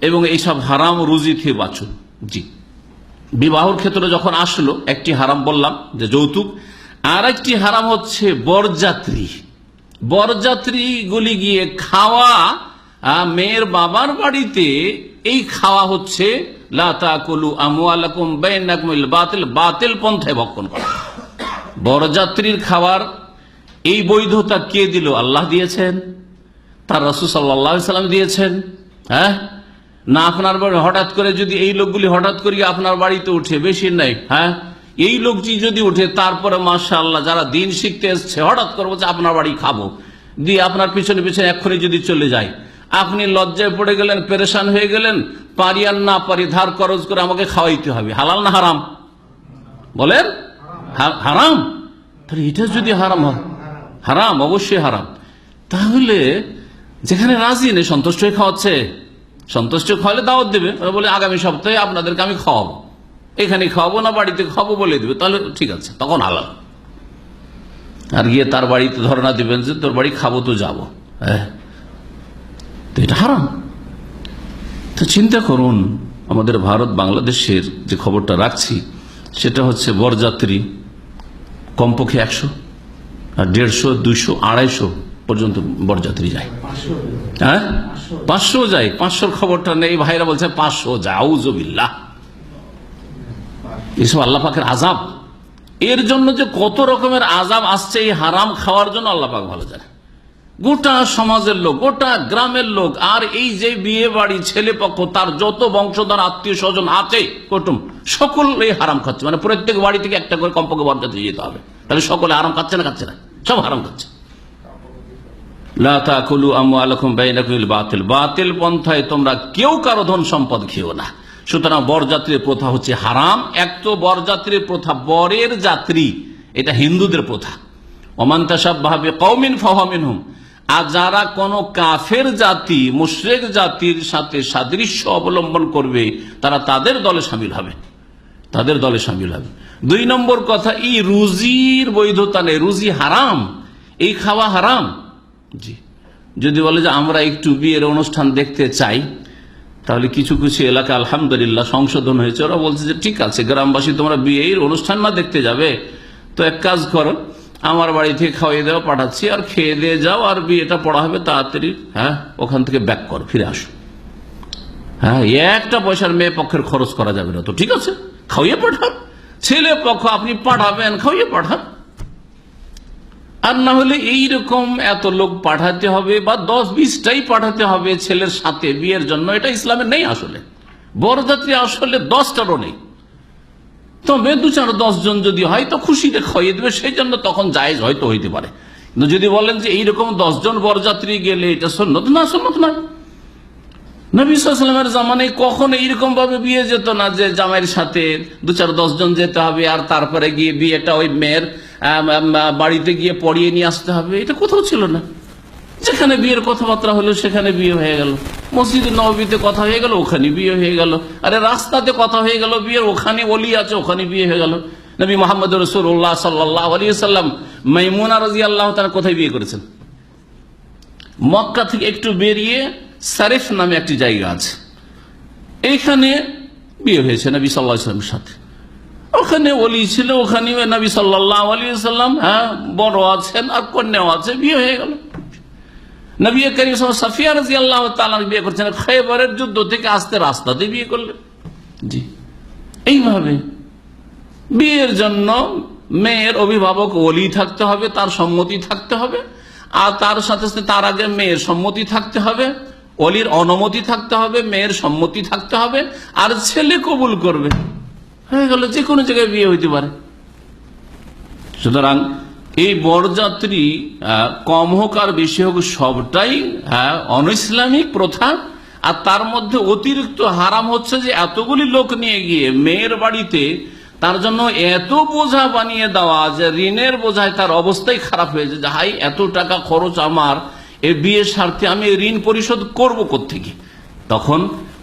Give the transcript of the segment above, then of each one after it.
এবং এইসব হারাম রুজি থেকে বাঁচুন। জি, বিবাহর ক্ষেত্রে যখন আসলো, একটি হারাম বললাম যে যৌতুক, আর একটি হারাম হচ্ছে বরযাত্রী। বরযাত্রীগুলি গিয়ে খাওয়া, মেয়ের বাবার বাড়িতে এই খাওয়া হচ্ছে লা তাকুলু আমওয়ালাকুম বাইনাকুম বিল বাতিল, বাতিল পন্থায় ভক্ষণ করা। বরযাত্রীর খাওয়ার এই বৈধতা কে দিল? আল্লাহ দিয়েছেন, তার রাসূল সাল্লাল্লাহু আলাইহি সাল্লাম দিয়েছেন। হ্যাঁ, না আপনার বাড়ি হঠাৎ করে যদি এই লোকগুলি হঠাৎ করে আপনার বাড়িতে উঠে, বেশি নাই, হ্যাঁ, এই লোকটি যদি উঠে, তারপরে মাশাআল্লাহ যারা দিন শিখতে এসছে হঠাৎ করে বলছে আপনার বাড়ি খাবো, দিয়ে আপনার পিছনে পিছনে এক্ষুনি যদি চলে যায়, আপনি লজ্জায় পড়ে গেলেন, পেরেশান হয়ে গেলেন, পারি আর না পারি ধার খরচ করে আমাকে খাওয়াইতে হবে। হালাল না হারাম? বলেন হারাম। তাহলে এটা যদি হারাম হয়, হারাম, অবশ্যই হারাম। তাহলে যেখানে রাজি নেই, সন্তুষ্ট হয়ে খাওয়াচ্ছে, সন্তুষ্ট খাওয়ালে দাওয়াত দেবে, বলে আগামী সপ্তাহে আপনাদেরকে আমি খাওয়াবো, এখানে খাওয়াবো না বাড়িতে খাওয়াবো বলে দেবে, তাহলে ঠিক আছে, তখন হালাল। আর গিয়ে তার বাড়িতে ধর্ণা দিবেন যে তোর বাড়ি খাবো তো যাবো, হ্যাঁ, তো এটা হারাম। তো চিন্তা করুন, আমাদের ভারত বাংলাদেশের যে খবরটা রাখছি সেটা হচ্ছে বরযাত্রী কমপক্ষে 100 আর 150, 200, 250 পর্যন্ত বরযাত্রী যায়। হ্যাঁ, 500 যায়। 500 খবরটা নেই, ভাইরা বলছে 500 যায়। আউযুবিল্লাহ, এসব আল্লাহ পাকের আযাব। এর জন্য যে কত রকমের আযাব আসছে এই হারাম খাওয়ার জন্য আল্লাহ পাক ভালো জানে। গোটা সমাজের লোক, গোটা গ্রামের লোক, আর এই যে বিয়ে বাড়ি ছেলে পক্ষ, তার যত বংশধর আত্মীয় স্বজন আছে, কুটুম, সকল এই হারাম খাচ্ছে। মানে প্রত্যেক বাড়ি থেকে একটা করে কমপক্ষে বরযাত্রী যেতে হবে। তাহলে সকলে হারাম খাচ্ছে না? খাচ্ছে না, সব হারাম খাচ্ছে। লা তাকুলু আমওয়ালাকুম বাইনাকুম বিল বাতিল, বাতিল পন্থায় তোমরা কেউ কারো ধন সম্পদ খেও না। সুতরাং বরযাত্রীর প্রথা হচ্ছে হারাম। এক তো বরযাত্রীর প্রথা, বরের যাত্রী, এটা হিন্দুদের প্রথা। ওমান তাশাব্বাহা বিকওমিন ফাহুয়া মিনহুম, আর যারা কোন কাফের জাতি, মুশরিক জাতির সাথে সাদৃশ্য অবলম্বন করবে, তারা তাদের দলে শামিল হবে, তাদের দলে শামিল হবে। 2 নম্বর কথা, এই রুজির বৈধতা নেই, রুজি হারাম, এই খাওয়া হারাম। জি, যদি বলে যে আমরা একটু বিয়ের অনুষ্ঠান দেখতে চাই, তাহলে কিছু কিছু এলাকা আলহামদুলিল্লাহ সংশোধন হয়েছে, ওরা বলছে যে ঠিক আছে, গ্রামবাসী তোমরা বিয়ের অনুষ্ঠান না দেখতে যাবে, তো এক কাজ করো, আমার বাড়ি থেকে খাওয়াই দেওয়া পাঠাচ্ছি, আর খেয়ে দিয়ে যাও, আর বিয়েটা পড়া হবে তাড়াতাড়ি, হ্যাঁ, ওখান থেকে ব্যাক করো, ফিরে আসো। হ্যাঁ, একটা পয়সার মেয়ে পক্ষের খরচ করা যাবে না, তো ঠিক আছে, খাওয়িয়ে পাঠান। ছেলে পক্ষ আপনি পাঠাবেন, খাওয়িয়ে পাঠান। আর না হলে এইরকম এত লোক পাঠাতে হবে, বা 10-20টাই পাঠাতে হবে ছেলের সাথে বিয়ের জন্য, এটা ইসলামের নেই। আসলে বরযাত্রী আসলে 10টারও নেই, তবে 2-4-10 জন যদি হয় তো খুশিতে খাইয়ে দেবে, সেই জন্য তখন জায়েজ হয়তো হইতে পারে। কিন্তু যদি বলেন যে এইরকম 10 জন বরযাত্রী গেলে এটা সুন্নত, না, সুন্নত নয়। নবী সাল্লাল্লাহু আলাইহি ওয়াসাল্লামের জামানায় কখনো এইরকম ভাবে বিয়ে যেত না যে জামাইয়ের সাথে 2-4-10 জন যেতে হবে, আর তারপরে গিয়ে বিয়েটা ওই মেয়ের বাড়িতে গিয়ে পড়িয়ে নিয়ে আসতে হবে, এটা কোথাও ছিল না। যেখানে বিয়ের কথাবার্তা হলো সেখানে বিয়ে হয়ে গেল, মসজিদে নববীতে কথা হয়ে গেল, ওখানে বিয়ে হয়ে গেল, আরে রাস্তাতে কথা হয়ে গেল বিয়ের, ওখানে ওলি আছে, ওখানে বিয়ে হয়ে গেল। নবী মুহাম্মদ রাসূলুল্লাহ সাল্লাল্লাহু আলাইহি ওয়াসাল্লাম মাইমুনা রাদিয়াল্লাহু তাআলা কোথায় বিয়ে করেছেন? মক্কা থেকে একটু বেরিয়ে সারিফ নামে একটি জায়গা আছে, এইখানে বিয়ে হয়েছে নবী সাল্লাল্লাহু আলাইহি ওয়াসাল্লামের সাথে। ওখানে ওলি ছিল, ওখানে নবী সাল্লাল্লাহু আলাইহি ওয়াসাল্লাম, হ্যাঁ, বড় আছেন আর কন্যাও আছে, বিয়ে হয়ে গেল। নবী করিম সাফিয়া রাদিয়াল্লাহু তাআলা বিয়ে করছেন, খয়বরের যুদ্ধ থেকে আসতে রাস্তাতে বিয়ে করলেন। জি, এইভাবে বিয়ের জন্য মেয়ের অভিভাবক ওলি থাকতে হবে, তার সম্মতি থাকতে হবে, আর তার সাথে সাথে তার আগে মেয়ের সম্মতি থাকতে হবে, ওলির অনুমতি থাকতে হবে, মেয়ের সম্মতি থাকতে হবে, আর ছেলে কবুল করবে, হয়ে গেল। যে কোনো জায়গায় বিয়ে হইতে পারে। সুতরাং এই বরযাত্রী কম হোক আর বেশি হোক, সবটাই অনইসলামিক প্রথা। আর তার মধ্যে অতিরিক্ত হারাম হচ্ছে যে এতগুলি লোক নিয়ে গিয়ে মেয়ের বাড়িতে তার জন্য এত বোঝা বানিয়ে দেওয়া যে ঋণের বোঝায় তার অবস্থাই খারাপ হয়েছে, যে হাই এত টাকা খরচ আমার এই বিয়ের স্বার্থে, আমি ঋণ পরিশোধ করবো কোত্থেকে? তখন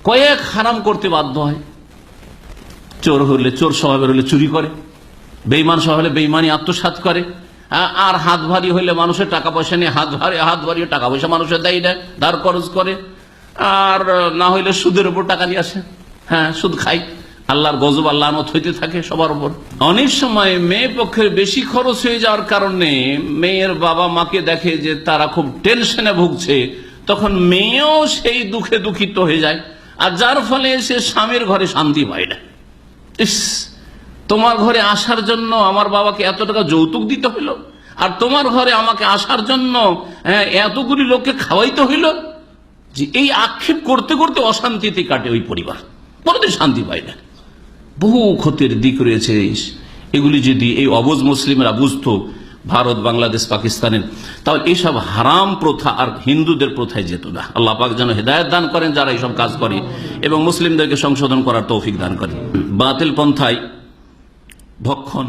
কয়েক হারাম করতে বাধ্য হয়। চোর হলে, চোর স্বভাবের হলে চুরি করে, বেঈমান স্বভাব হলে বেঈমানি আত্মসাৎ করে, আর হাত ভারী হইলে মানুষের টাকা পয়সা নিয়ে হাত ভারী টাকা পয়সা মানুষের দেয় না, ধার খরচ করে। আর না হইলে সুদের উপর টাকা নিয়ে আসে, হ্যাঁ সুদ খাই, আল্লাহর গজব আল্লাহ হইতে থাকে সবার উপর। অনেক সময় মেয়ে পক্ষের বেশি খরচ হয়ে যাওয়ার কারণে মেয়ের বাবা মাকে দেখে যে তারা খুব টেনশনে ভুগছে, তখন মেয়েও সেই দুঃখে দুঃখিত হয়ে যায়, আর যার ফলে সে স্বামীর ঘরে শান্তি পায় না। ইস, তোমার ঘরে আসার জন্য আমার বাবাকে এত টাকা যৌতুক দিতে হইল, আর তোমার ঘরে আমাকে আসার জন্য এতগুলি লোককে খাওয়াইতে হইল। যে এই আক্ষেপ করতে করতে অশান্তিতে কাটে ওই পরিবার, কোনোদিন শান্তি পায় না। বহু ক্ষতির দিক রয়েছে। এগুলি যদি এই অবুঝ মুসলিমরা বুঝতো, ভারত, বাংলাদেশ, পাকিস্তানের, তাহলে এইসব হারাম প্রথা আর হিন্দুদের প্রথায় যেত না। আল্লাহ পাক যেন হেদায়েত দান করেন যারা এইসব কাজ করে, এবং মুসলিমদেরকে সংশোধন করার তৌফিক দান করেন। বাতিল পন্থায় ভক্ষণ